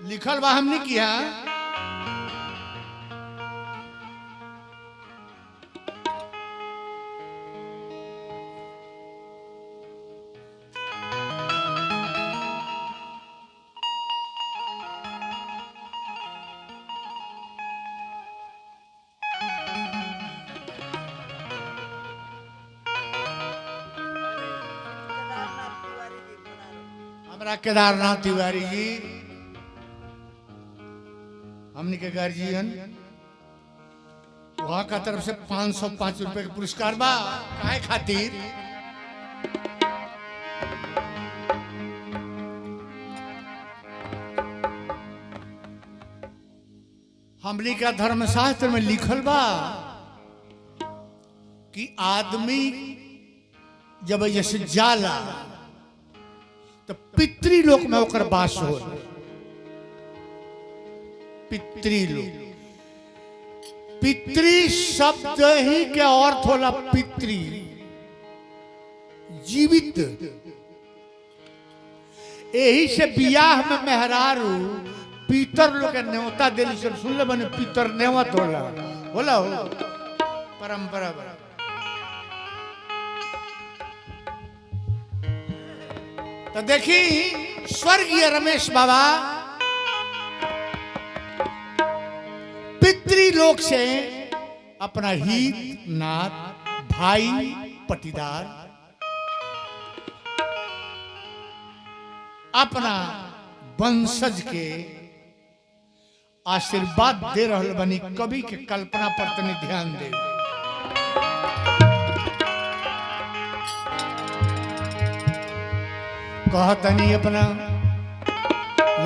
लिखल बा हमने किया हमरा केदारनाथ तिवारी जी हमने के गार्जियन वहां का तरफ से 505 रुपए के पुरस्कार बा काहे खातिर हमने का धर्मशास्त्र में लिखल बा कि आदमी जब जैसे जाला तो पितृलोक में ओकर वास हो पितृलोक पितृ शब्द ही के अर्थ होला पितृ जीवित यही से बियाह में मेहरारू पितर लोग के न्योता दिली से सुन ले बने पितर नेवत होला होला हो परंपरा तो देखी स्वर्गीय रमेश बाबा पितृलोक से अपना हित नाथ भाई पटीदार अपना वंशज के आशीर्वाद दे रहल बनी कवि के कल्पना पर तनी ध्यान दे कहतनी अपना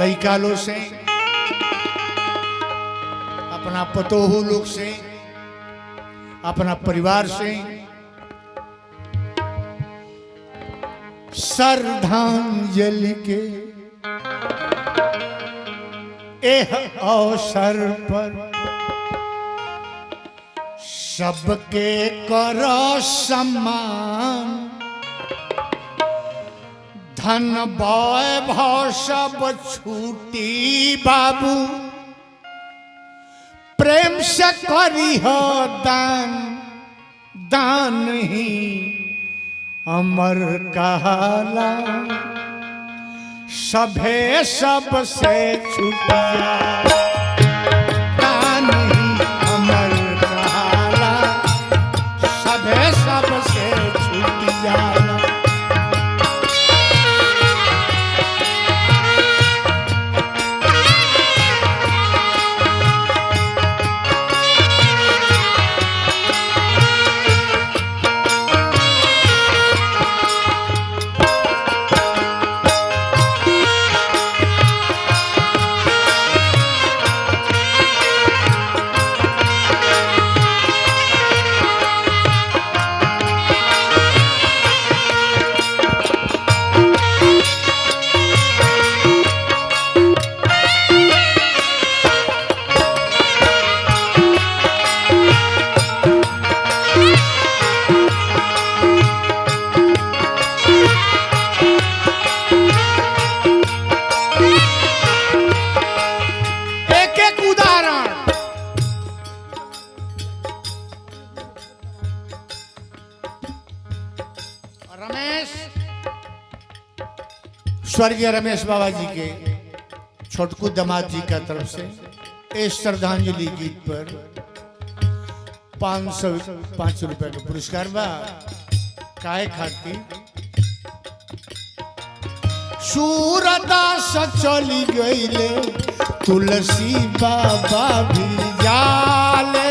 लइका लोग से अपना पतोहू लोग से अपना परिवार से श्रद्धांजलि के एह अवसर पर सबके करो सम्मान धन वैभव सब छूटी बाबू प्रेम से करी हो दान दान ही अमर कहाला सभे सबसे छूटिया दान ही अमर कहाला सभे सबसे छूटिया स्वर्गीय रमेश बाबा जी के छोटकू दामाद जी का तरफ से इस श्रद्धांजलि गीत पर 505 रुपए का पुरस्कार बा काहे खातिर सूरदास चली गईले तुलसी बाबा भी जाले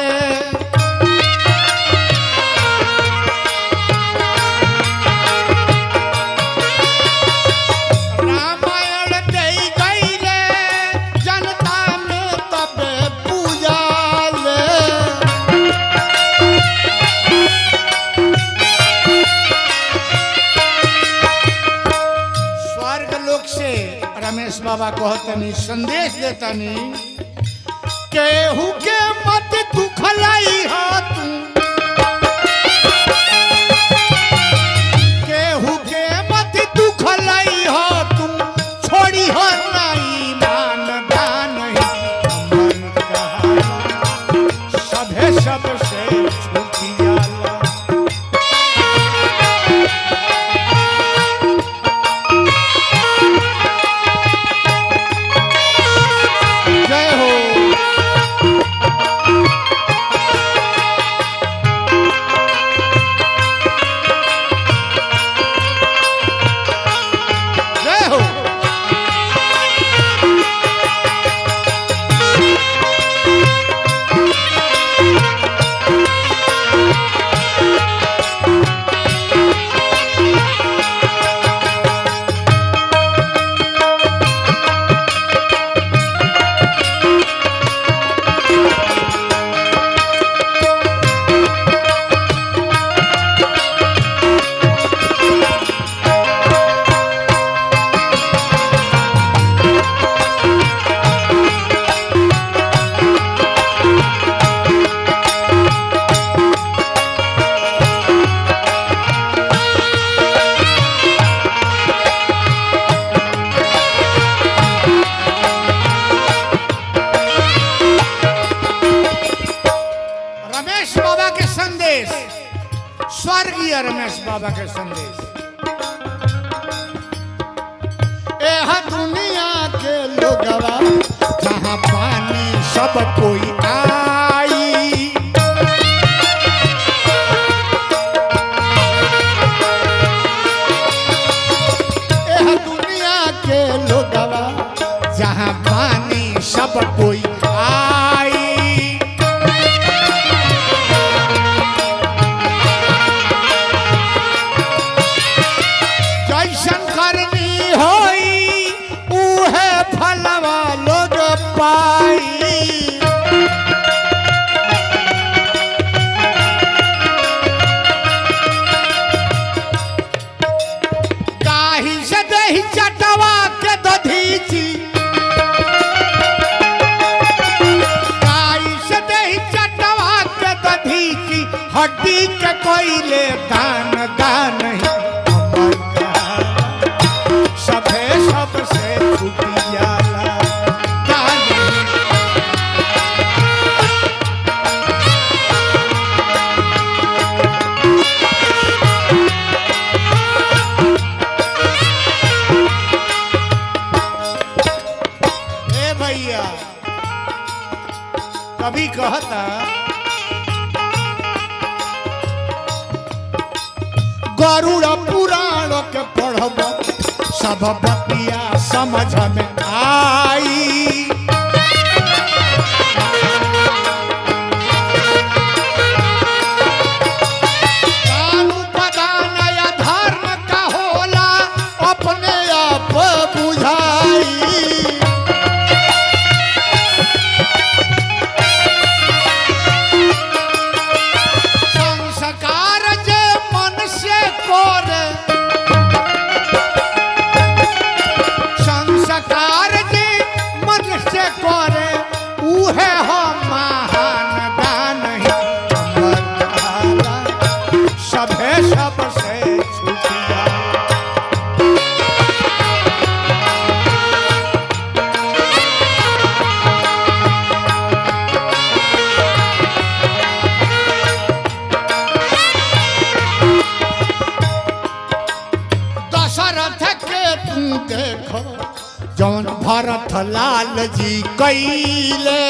रमेश बाबा कहतनी संदेश देतनी केहू के मत दुखलाई हो तू केहू के मत दुखलाई हो तू छोड़ी हो नहीं मान दा स्वर्गीय रमेश बाबा के संदेश। एह दुनिया के लोगवा जहाँ पानी सब कोई आई, एह दुनिया के लोगवा जहाँ पानी सब कोई आई। जैसन करनी होई उहे फलवा लोग पाई। काही से दही चटवा के दधीची, काही से दही चटवा के दधीची, हड्डी के कोयले दान दान सभे सबसे छुटी जाला दान। ए भैया कभी कहता गरुड़ पुराण के पढ़ब सब बतिया समझ में आई। कानून प्रदान या धर्म का होला अपने आप बुझाई। संस्कार जे मन से करे, संस्कार जे मन से करे उहे हम महान दान ही। सभे सबसे छुटिया दशरथ के तू देखो जौन भरत लाल जी कैले।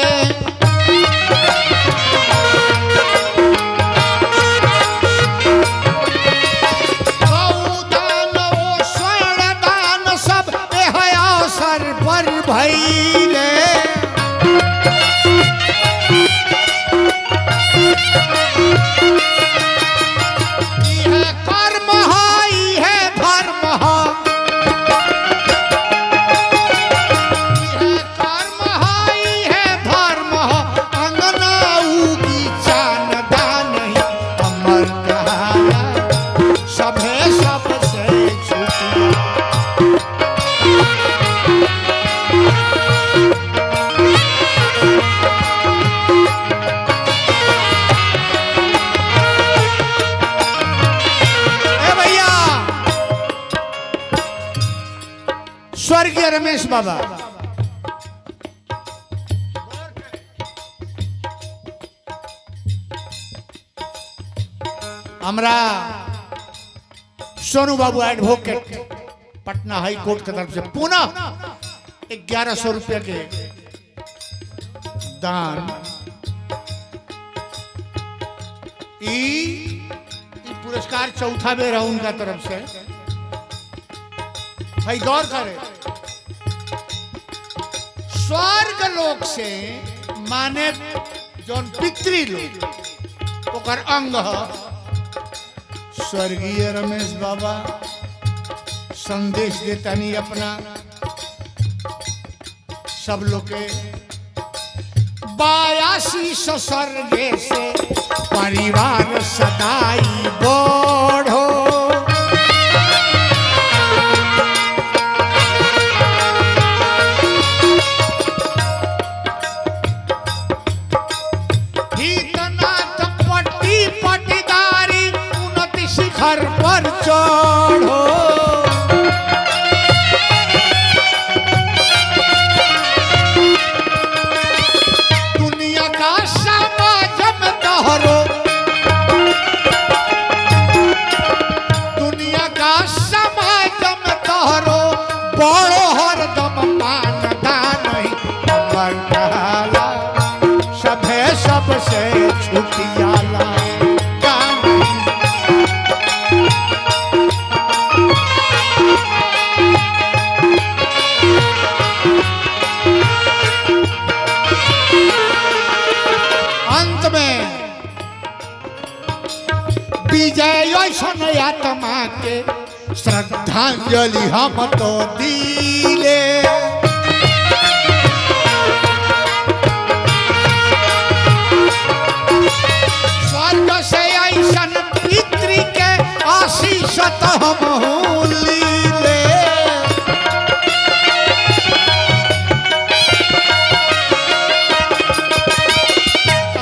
गौदान ओ स्वर्ण दान सब एह अवसर पर भइले। इहे कर्म है इहे धर्म है, इहे कर्म है इहे धर्म है। अंगना उगी चान दान ही अमर कहाया सभे सबसे छुटिया। ए भैया स्वर्गीय रमेश बाबा हमरा सोनू बाबू एडवोकेट पटना हाई कोर्ट की तरफ से पुनः 1100 रुपये के दान ई पुरस्कार चौथा बेर है उनका तरफ से। भाई गौर करे स्वर्ग लोक से माने जौन पितृ लोग ओकर अंग है। स्वर्गीय रमेश बाबा संदेश देता नहीं अपना सब लोग के 82 स्वर्गे से परिवार सदाई बढ़ो। हितनाथ पट्टी पटीदारी उन्नति शिखर पर चढ़ो। दुनिया का समाज में तोहरो आत्मा के श्रद्धांजलि हम तो दिले। स्वर्ग से ऐसन पितृ के आशीष तो हम लीले।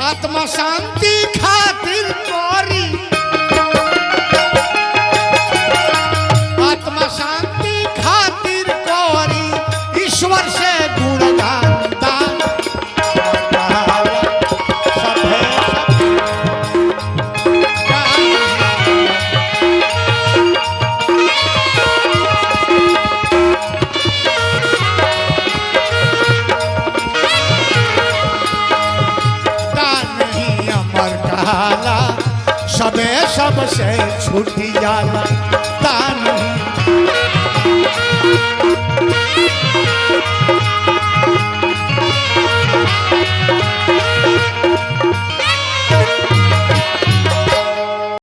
आत्मा शांति खातिर करी, आत्मा शांति खातिर करी ईश्वर से गुणगान दान। सबे सबसे छूटी जाला।